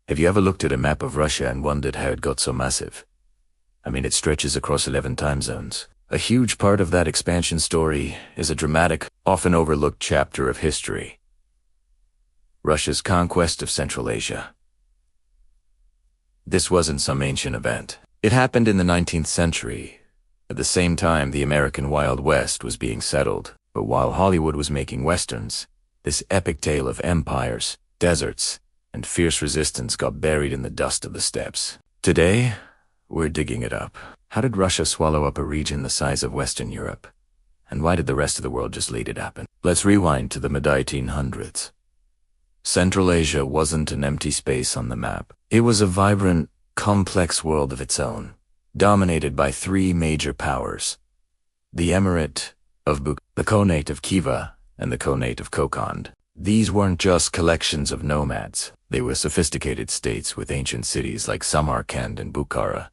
Have you ever looked at a map of Russia and wondered how it got so massive? I mean, it stretches across 11 time zones. A huge part of that expansion story is a dramatic, often overlooked chapter of history. Russia's conquest of Central Asia. This wasn't some ancient event. It happened in the 19th century. At the same time, the American Wild West was being settled. But while Hollywood was making westerns, this epic tale of empires, deserts, and fierce resistance got buried in the dust of the steppes. Today, we're digging it up. How did Russia swallow up a region the size of Western Europe? And why did the rest of the world just let it happen? Let's rewind to the mid-1800s. Central Asia wasn't an empty space on the map. It was a vibrant, complex world of its own, dominated by three major powers: the Emirate of Buk, the Khanate of Khiva, and the Khanate of Kokand. These weren't just collections of nomads. They were sophisticated states with ancient cities like Samarkand and Bukhara,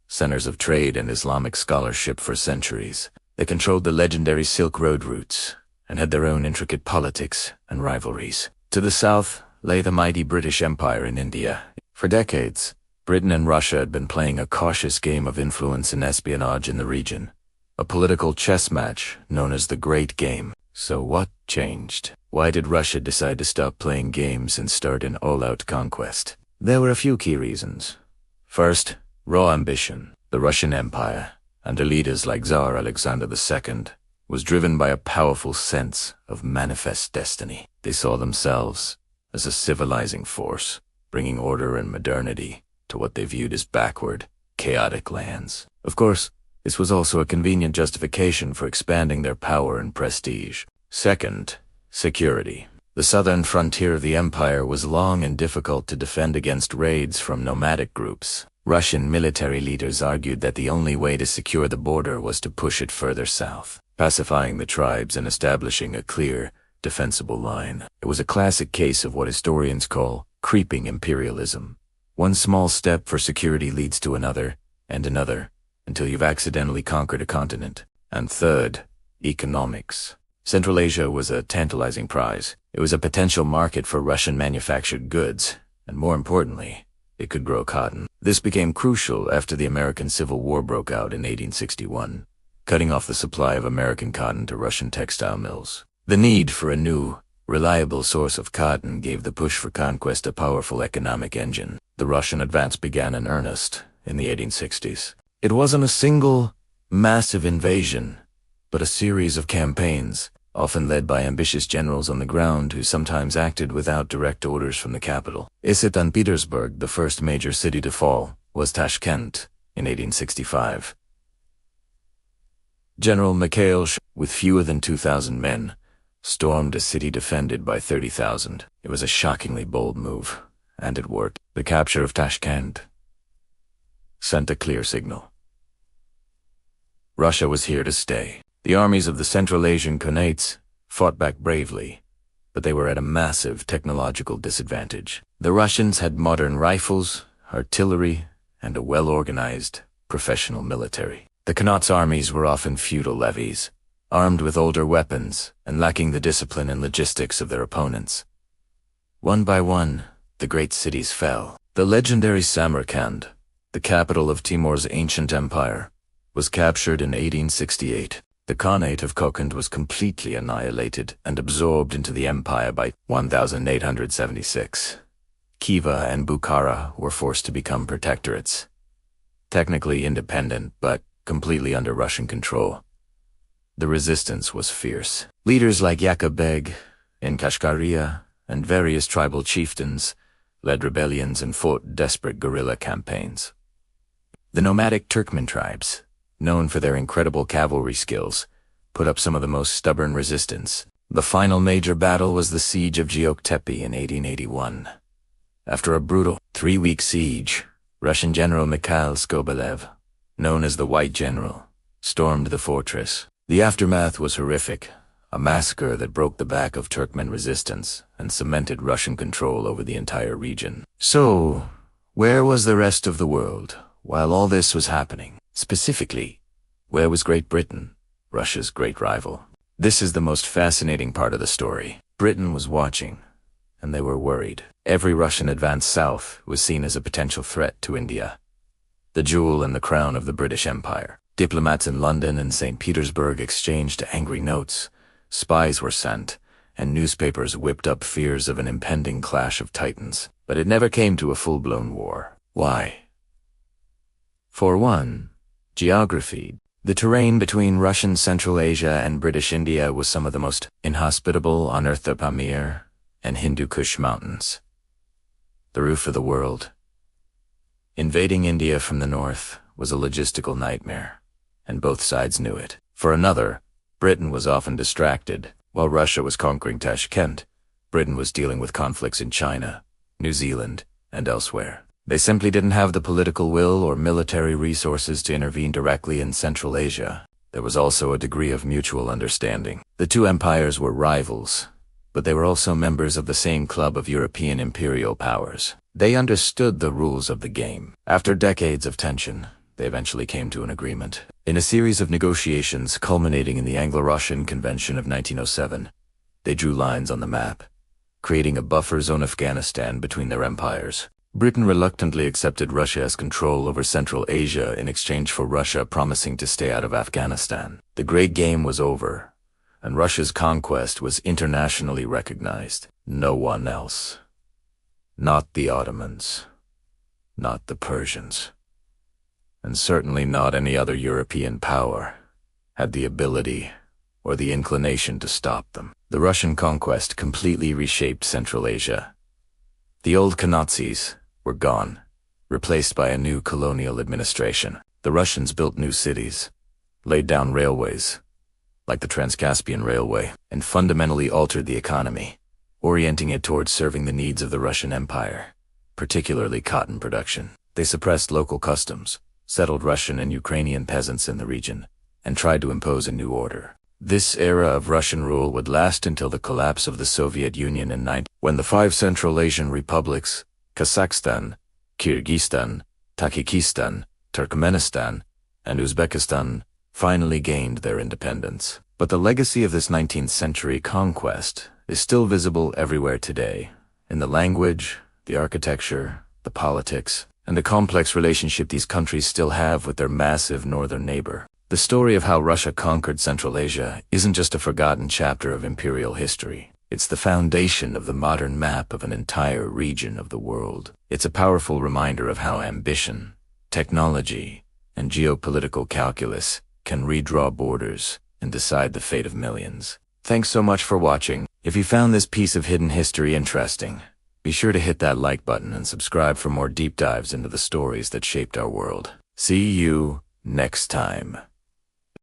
centers of trade and Islamic scholarship for centuries. They controlled the legendary Silk Road routes and had their own intricate politics and rivalries. To the south lay the mighty British Empire in India. For decades, Britain and Russia had been playing a cautious game of influence and espionage in the region, a political chess match known as the Great Game. So what changed? Why did Russia decide to stop playing games and start an all-out conquest? There were a few key reasons. First, raw ambition. The Russian Empire, under leaders like Tsar Alexander II, was driven by a powerful sense of manifest destiny. They saw themselves as a civilizing force, bringing order and modernity to what they viewed as backward, chaotic lands. Of course, this was also a convenient justification for expanding their power and prestige. Second, security. The southern frontier of the empire was long and difficult to defend against raids from nomadic groups. Russian military leaders argued that the only way to secure the border was to push it further south, pacifying the tribes and establishing a clear, defensible line. It was a classic case of what historians call creeping imperialism. One small step for security leads to another, and another, until you've accidentally conquered a continent. And third, economics. Central Asia was a tantalizing prize. It was a potential market for Russian manufactured goods, and more importantly, it could grow cotton. This became crucial after the American Civil War broke out in 1861, cutting off the supply of American cotton to Russian textile mills. The need for a new, reliable source of cotton gave the push for conquest a powerful economic engine. The Russian advance began in earnest in the 1860s. It wasn't a single, massive invasion, but a series of campaigns, often led by ambitious generals on the ground who sometimes acted without direct orders from the capital. In St. Petersburg, the first major city to fall, was Tashkent in 1865. General Mikhail, with fewer than 2,000 men, stormed a city defended by 30,000. It was a shockingly bold move, and it worked. The capture of Tashkent sent a clear signal. Russia was here to stay. The armies of the Central Asian khanates fought back bravely, but they were at a massive technological disadvantage. The Russians had modern rifles, artillery, and a well-organized, professional military. The khanates' armies were often feudal levies, armed with older weapons and lacking the discipline and logistics of their opponents. One by one, the great cities fell. The legendary Samarkand, the capital of Timur's ancient empire, was captured in 1868. The Khanate of Kokand was completely annihilated and absorbed into the empire by 1876. Khiva and Bukhara were forced to become protectorates, technically independent but completely under Russian control. The resistance was fierce. Leaders like Yakub Beg in Kashgaria and various tribal chieftains led rebellions and fought desperate guerrilla campaigns. The nomadic Turkmen tribes, known for their incredible cavalry skills, put up some of the most stubborn resistance. The final major battle was the siege of Geopolitics in 1881. After a brutal 3-week siege, Russian General Mikhail Skobelev, known as the White General, stormed the fortress. The aftermath was horrific, a massacre that broke the back of Turkmen resistance and cemented Russian control over the entire region. So, where was the rest of the world while all this was happening? Specifically, where was Great Britain, Russia's great rival? This is the most fascinating part of the story. Britain was watching, and they were worried. Every Russian advance south was seen as a potential threat to India, the jewel in the crown of the British Empire. Diplomats in London and St. Petersburg exchanged angry notes, spies were sent, and newspapers whipped up fears of an impending clash of titans. But it never came to a full-blown war. Why? For one, geography. The terrain between Russian Central Asia and British India was some of the most inhospitable on earth. The Pamir and Hindu Kush mountains, the roof of the world. Invading India from the north was a logistical nightmare, and both sides knew it. For another, Britain was often distracted. While Russia was conquering Tashkent, Britain was dealing with conflicts in China, New Zealand, and elsewhere. They simply didn't have the political will or military resources to intervene directly in Central Asia. There was also a degree of mutual understanding. The two empires were rivals, but they were also members of the same club of European imperial powers. They understood the rules of the game. After decades of tension, they eventually came to an agreement. In a series of negotiations culminating in the Anglo-Russian Convention of 1907, they drew lines on the map, creating a buffer zone of Afghanistan between their empires. Britain reluctantly accepted Russia's control over Central Asia in exchange for Russia promising to stay out of Afghanistan. The great game was over, and Russia's conquest was internationally recognized. No one else, not the Ottomans, not the Persians, and certainly not any other European power, had the ability or the inclination to stop them. The Russian conquest completely reshaped Central Asia. The old khanates were gone, replaced by a new colonial administration. The Russians built new cities, laid down railways, like the Trans-Caspian Railway, and fundamentally altered the economy, orienting it towards serving the needs of the Russian Empire, particularly cotton production. They suppressed local customs, settled Russian and Ukrainian peasants in the region, and tried to impose a new order. This era of Russian rule would last until the collapse of the Soviet Union in 1990, when the 5 Central Asian republics, Kazakhstan, Kyrgyzstan, Tajikistan, Turkmenistan, and Uzbekistan, finally gained their independence. But the legacy of this 19th century conquest is still visible everywhere today, in the language, the architecture, the politics, and the complex relationship these countries still have with their massive northern neighbor. The story of how Russia conquered Central Asia isn't just a forgotten chapter of imperial history. It's the foundation of the modern map of an entire region of the world. It's a powerful reminder of how ambition, technology, and geopolitical calculus can redraw borders and decide the fate of millions. Thanks so much for watching. If you found this piece of hidden history interesting, be sure to hit that like button and subscribe for more deep dives into the stories that shaped our world. See you next time.